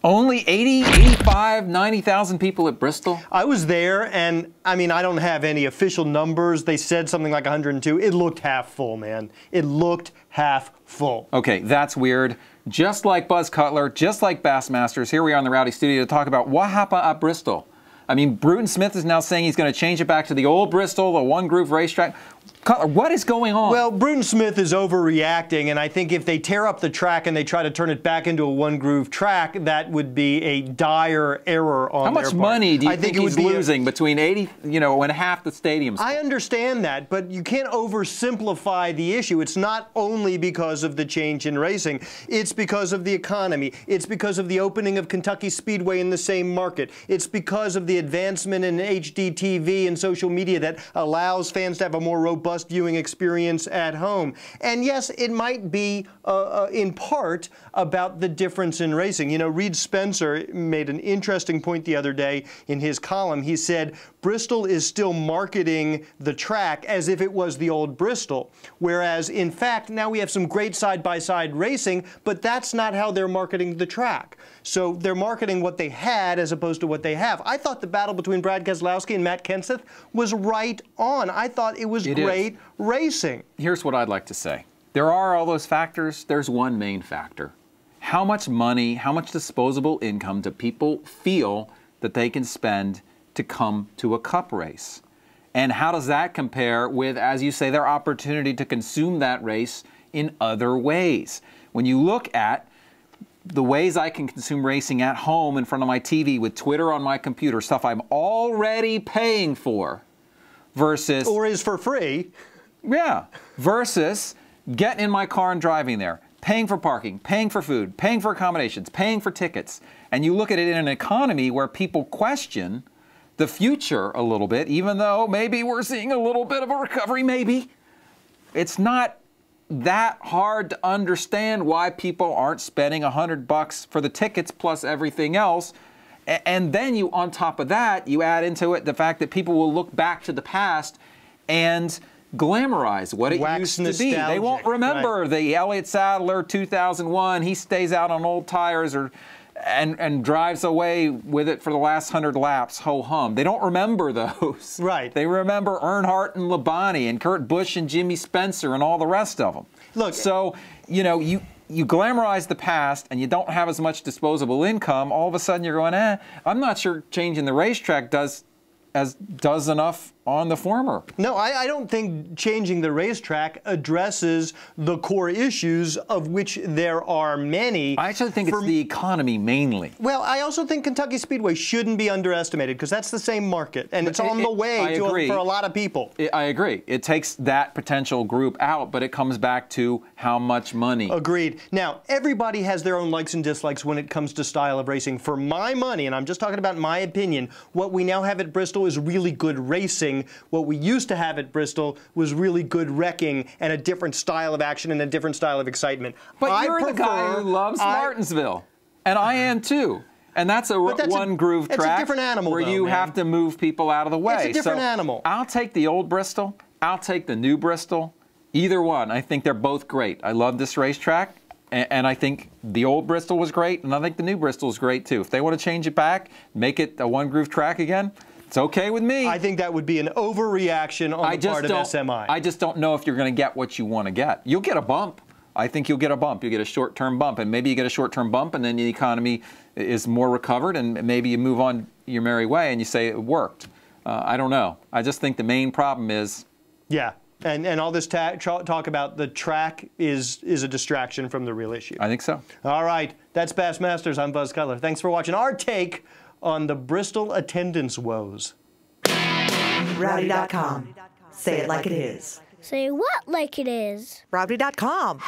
Only 80, 85, 90,000 people at Bristol? I was there, and I mean, I don't have any official numbers. They said something like 102. It looked half full, man. It looked half full. Okay, that's weird. Just like Buzz Cutler, just like Bassmasters, here we are in the Rowdy Studio to talk about what happened at Bristol. I mean, Bruton Smith is now saying he's going to change it back to the old Bristol, the one-groove racetrack. Cutler, what is going on? Well, Bruton Smith is overreacting, and I think if they tear up the track and they try to turn it back into a one-groove track, that would be a dire error on their part. How much money do you think he's losing between 80, when half the stadium's full? I understand that, but you can't oversimplify the issue. It's not only because of the change in racing. It's because of the economy. It's because of the opening of Kentucky Speedway in the same market. It's because of the advancement in HD TV and social media that allows fans to have a more robust viewing experience at home. And yes, it might be in part about the difference in racing. You know, Reed Spencer made an interesting point the other day in his column. He said Bristol is still marketing the track as if it was the old Bristol, whereas in fact now we have some great side-by-side racing, but that's not how they're marketing the track. So they're marketing what they had as opposed to what they have. I thought the battle between Brad Keselowski and Matt Kenseth was right on. I thought it was great racing. Here's what I'd like to say. There are all those factors. There's one main factor. How much money, how much disposable income do people feel that they can spend to come to a cup race? And how does that compare with, as you say, their opportunity to consume that race in other ways? When you look at the ways I can consume racing at home in front of my TV with Twitter on my computer, stuff I'm already paying for, versus... Or is for free. Yeah, versus getting in my car and driving there, paying for parking, paying for food, paying for accommodations, paying for tickets. And you look at it in an economy where people question the future a little bit, even though maybe we're seeing a little bit of a recovery, maybe. It's not that hard to understand why people aren't spending $100 for the tickets plus everything else. And then you, on top of that, you add into it the fact that people will look back to the past and glamorize what it used to be. They won't remember the Elliott Sadler 2001. He stays out on old tires and drives away with it for the last 100 laps, ho-hum. They don't remember those. Right. They remember Earnhardt and Labonte and Kurt Busch and Jimmy Spencer and all the rest of them. Look, so, you glamorize the past and you don't have as much disposable income, all of a sudden you're going, I'm not sure changing the racetrack does enough on the former. No, I don't think changing the racetrack addresses the core issues, of which there are many. I actually think it's the economy mainly. Well, I also think Kentucky Speedway shouldn't be underestimated because that's the same market, and it's on the way for a lot of people. I agree. It takes that potential group out, but it comes back to how much money. Agreed. Now, everybody has their own likes and dislikes when it comes to style of racing. For my money, and I'm just talking about my opinion, what we now have at Bristol is really good racing. What we used to have at Bristol was really good wrecking and a different style of action and a different style of excitement. But you're the guy who loves Martinsville, and I am too. And that's a one-groove track. It's a different animal, where you have to move people out of the way. It's a different animal. I'll take the old Bristol. I'll take the new Bristol. Either one. I think they're both great. I love this racetrack, and I think the old Bristol was great, and I think the new Bristol is great too. If they want to change it back, make it a one-groove track again, it's okay with me. I think that would be an overreaction on the part of SMI. I just don't know if you're going to get what you want to get. You'll get a bump. I think you'll get a bump. You'll get a short-term bump, and maybe you get a short-term bump, and then the economy is more recovered, and maybe you move on your merry way, and you say it worked. I don't know. I just think the main problem is... Yeah, and all this talk about the track is a distraction from the real issue. I think so. All right, that's Bassmasters. I'm Buzz Cutler. Thanks for watching our take on the Bristol attendance woes. Rowdy.com. Say it like it is. Say what like it is? Rowdy.com.